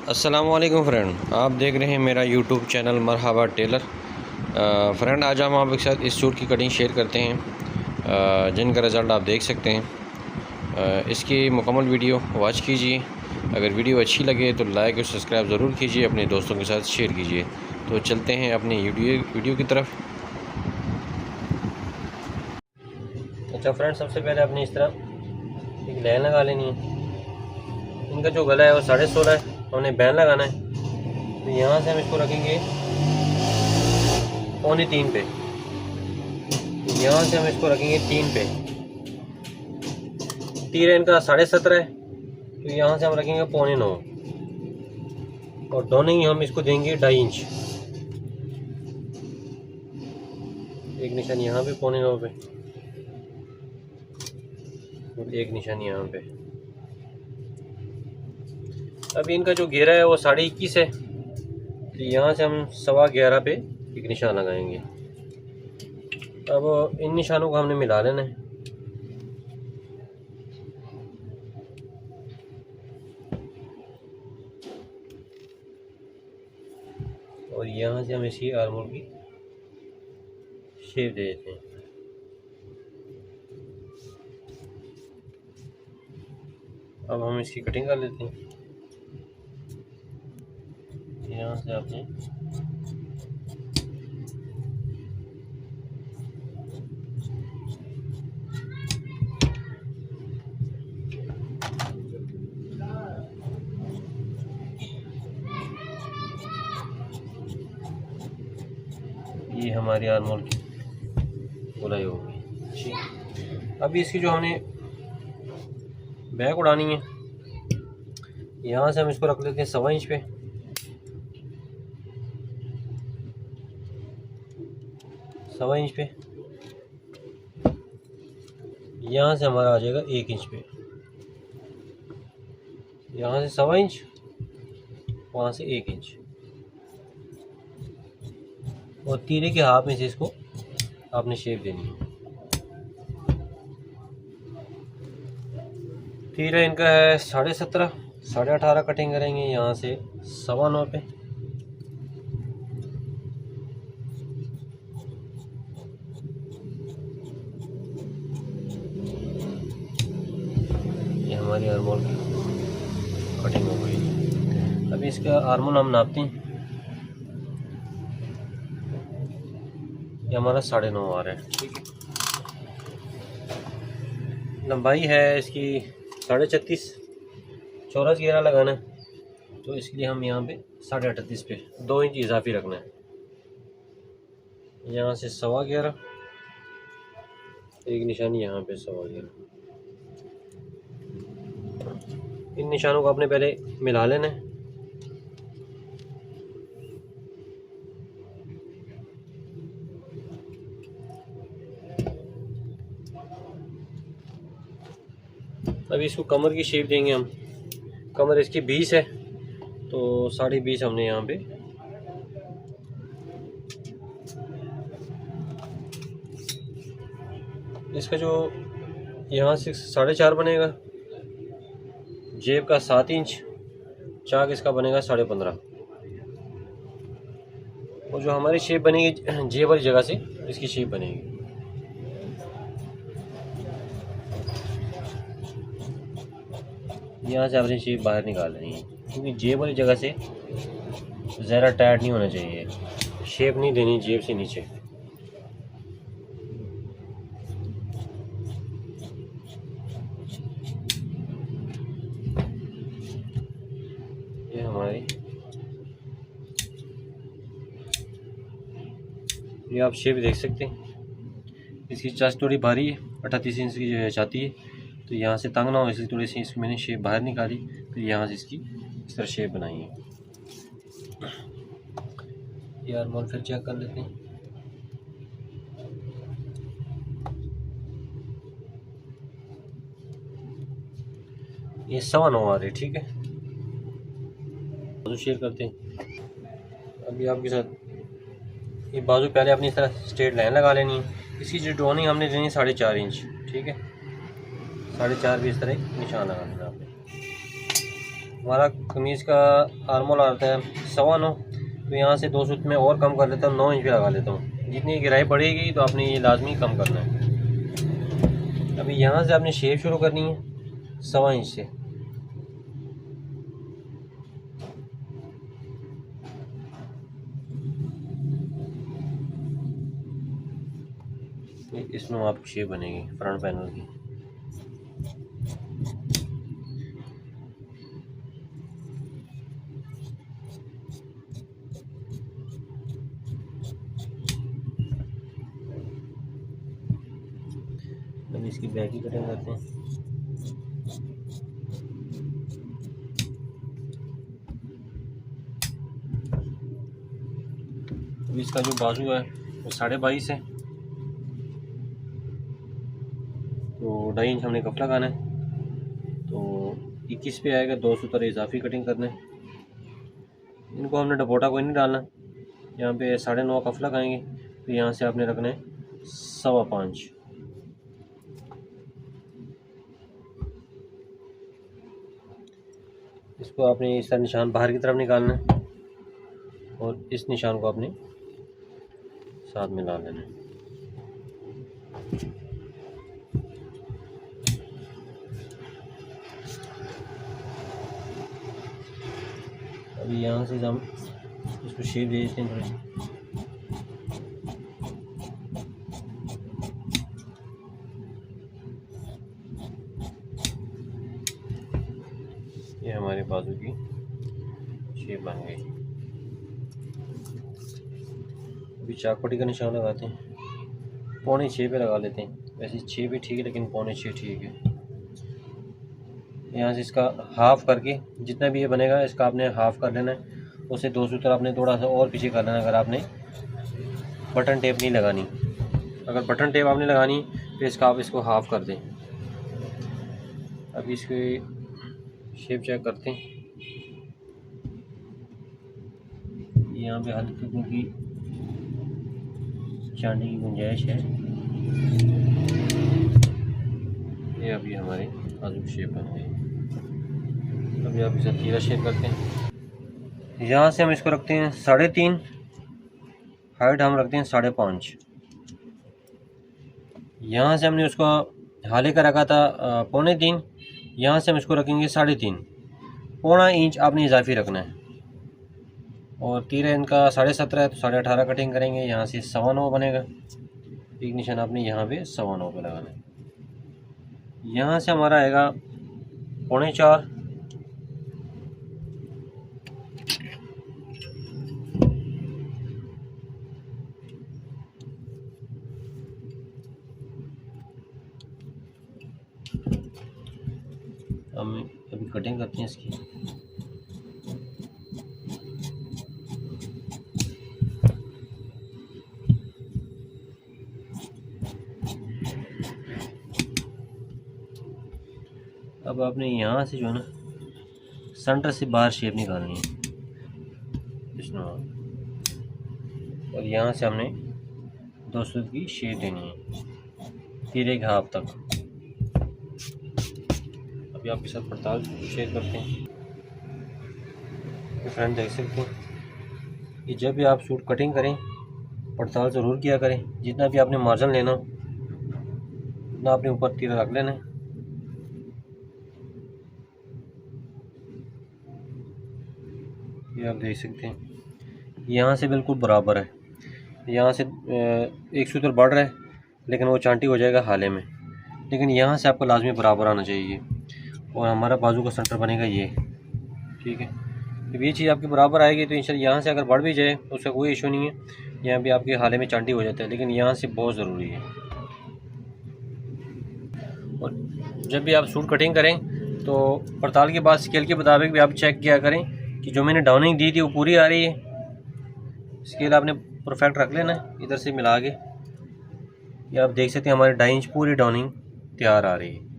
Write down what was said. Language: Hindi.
अस्सलामुअलैकुम फ्रेंड, आप देख रहे हैं मेरा यूट्यूब चैनल मरहबा टेलर। फ्रेंड, आज हम आपके साथ इस सूट की कटिंग शेयर करते हैं जिनका रिज़ल्ट आप देख सकते हैं। इसकी मुकम्मल वीडियो वॉच कीजिए। अगर वीडियो अच्छी लगे तो लाइक और सब्सक्राइब ज़रूर कीजिए, अपने दोस्तों के साथ शेयर कीजिए। तो चलते हैं अपनी वीडियो की तरफ। अच्छा फ्रेंड, सबसे पहले अपनी इस तरह एक लाइन लगा लेनी है। इनका जो गला है वो 16.5 है, हमने बैन लगाना है। तो यहाँ से हम इसको रखेंगे 2.25 पे, यहाँ से हम इसको रखेंगे 3 पे। तीर इनका 17.5 है, तो यहाँ से हम रखेंगे 8.25 और दोनों ही हम इसको देंगे 2.5 इंच। एक निशान यहाँ पे 8.25 पे और एक निशान यहाँ पे। अभी इनका जो घेरा है वो 21.5 है, तो यहाँ से हम 11.25 पे एक निशान लगाएंगे। अब इन निशानों को हमने मिला लेना है। और यहाँ से हम इसकी आर्मोल की शेप दे देते हैं। अब हम इसकी कटिंग कर लेते हैं। यहाँ से आपने ये हमारी आर्मोल की गोलाई होगी। ठीक, अभी इसकी जो हमने बैक उड़ानी है, यहाँ से हम इसको रख लेते हैं 1.25 इंच पे। यहाँ से हमारा आ जाएगा 1 इंच पे। यहाँ से 1.25 इंच, वहाँ से 1 इंच, और तीरे के हाथ में से इसको आपने शेप देनी है। तीरा इनका है 17.5, 18.5 कटिंग करेंगे यहाँ से 9.25 पे। ये हमारी आर्मोल की कटिंग हो गई। अभी इसका आर्मोल हम नापते हैं। ये हमारा 9.5 आ रहा है। ठीक है, लंबाई है इसकी 36.5, चौरस घेरा लगाना है, तो इसलिए हम यहाँ पे 38.5 पे 2 इंच इजाफी रखना है। यहाँ से 11.25, एक निशानी यहाँ पे 11.25। इन निशानों को आपने पहले मिला लेना है। अभी इसको कमर की शेप देंगे हम। कमर इसकी 20 है, तो 20.5 हमने यहाँ पे इसका जो यहाँ से 4.5 बनेगा, जेब का 7 इंच, चाक इसका बनेगा 15.5, और जो हमारी शेप बनेगी जेब वाली जगह से इसकी शेप बनेगी। यहाँ से आपने शेप बाहर निकाल लेनी है, क्योंकि जेब वाली जगह से ज़्यादा टाइट नहीं होना चाहिए, शेप नहीं देनी जेब से नीचे। ये हमारी ये आप शेप देख सकते हैं। इसकी चेस्ट थोड़ी भारी है, 38 इंच की जो चाहती है, तो यहाँ से तंग ना हो इसलिए थोड़ी सी इसकी मैंने शेप बाहर निकाली, फिर यहाँ से इसकी इस तरह शेप बनाई है। ये आर्मोल फिर चेक कर लेते हैं। ये 9.25 आ रहे। ठीक है, बाजू शेयर करते हैं। अभी आपके साथ ये बाजू पहले अपनी इस तरह स्ट्रेट लाइन लगा लेनी है। इसकी जो ड्रॉइंग हमने लेनी है 4.5 इंच। ठीक है, 4.5 भी इस तरह निशान लगा देना आपने। हमारा कमीज़ का आर्मोल आता है 9.25, तो यहाँ से 2 सूत में और कम कर लेता हूँ, 9 इंच पे लगा लेता हूँ। जितनी गिराई बढ़ेगी तो आपने ये लाजमी कम करना है। अभी यहाँ से आपने शेप शुरू करनी है 1.25 इंच से। इसमें आपकी शेप बनेगी फ्रंट पैनल की। अब इसकी बैक की कटिंग करते हैं। अब इसका जो बाजू है वो 22.5 है, तो 2.5 इंच हमने कप लगाना है, तो 21 पे आएगा। 2 सूत्र इजाफी कटिंग करना है। इनको हमने डपोटा कोई नहीं डालना। यहाँ पे 9.5 कफ लगाएंगे, तो यहाँ से आपने रखना है 5.25। इसको आपने इस तरह निशान बाहर की तरफ निकालना है और इस निशान को आपने साथ में ला लेना है। अभी यहाँ से हम इसको शेप दे देते हैं थोड़ी सी। ये हमारे बाजू की शेप बन गई। अभी चाकपट्टी का निशान लगाते हैं, 5.25 पे लगा लेते हैं। वैसे 6 भी ठीक है, लेकिन 5.25 ठीक है। यहाँ से इसका हाफ़ करके जितना भी ये बनेगा इसका आपने हाफ़ कर लेना है। उसे 2 सूत्र आपने थोड़ा सा और पीछे कर लेना। अगर आपने बटन टेप नहीं लगानी, अगर बटन टेप आपने लगानी तो इसका आप इसको हाफ़ कर दें। अभी इसकी शेप चेक करते हैं। यहाँ पे हल्की फुल्की चांदी की गुंजाइश है। ये अभी हमारी आलू शेप बन गई। अभी आप इसे तीरा शेप करते हैं। यहाँ से हम इसको रखते हैं 3.5, हाइट हम रखते हैं 5.5। यहाँ से हमने उसको हाले का रखा था 3.25, यहाँ से हम इसको रखेंगे 3.5। 0.25 इंच आपने इजाफी रखना है। और तीरा इनका 17.5 है, तो 18.5 कटिंग करेंगे। यहाँ से 9.25 बनेगा। एक निशान आपने यहाँ पे 9.25 पे लगाना है। यहाँ से हमारा आएगा 4.25। हम अभी कटिंग करते हैं इसकी। अब आपने यहाँ से जो है ना सेंटर से बाहर शेप निकालनी है इसमें, और यहाँ से हमने 2 सूत की शेप देनी है तीरे के हाफ तक। अभी आपके साथ पड़ताल शेयर करते हैं। तो फ्रेंड देख सकते हैं कि जब भी आप सूट कटिंग करें पड़ताल ज़रूर किया करें। जितना भी आपने मार्जिन लेना उतना आपने ऊपर तीरा रख लेना है। ये आप देख सकते हैं यहाँ से बिल्कुल बराबर है। यहाँ से एक सूत्र बढ़ रहा है लेकिन वो चांटी हो जाएगा हाले में, लेकिन यहाँ से आपको लाजमी बराबर आना चाहिए। और हमारा बाजू का सेंटर बनेगा ये, ठीक है। जब ये चीज़ आपकी बराबर आएगी तो इंशाल्लाह यहाँ से अगर बढ़ भी जाए तो उसका कोई इशू नहीं है। यहाँ भी आपके हाले में चांटी हो जाता है, लेकिन यहाँ से बहुत ज़रूरी है। और जब भी आप सूट कटिंग करें तो पड़ताल के बाद स्केल के मुताबिक भी आप चेक किया करें कि जो मैंने डाउनिंग दी थी वो पूरी आ रही है। स्केल आपने परफेक्ट रख लेना है इधर से मिला के। ये आप देख सकते हैं हमारे 2.5 इंच पूरी डाउनिंग तैयार आ रही है।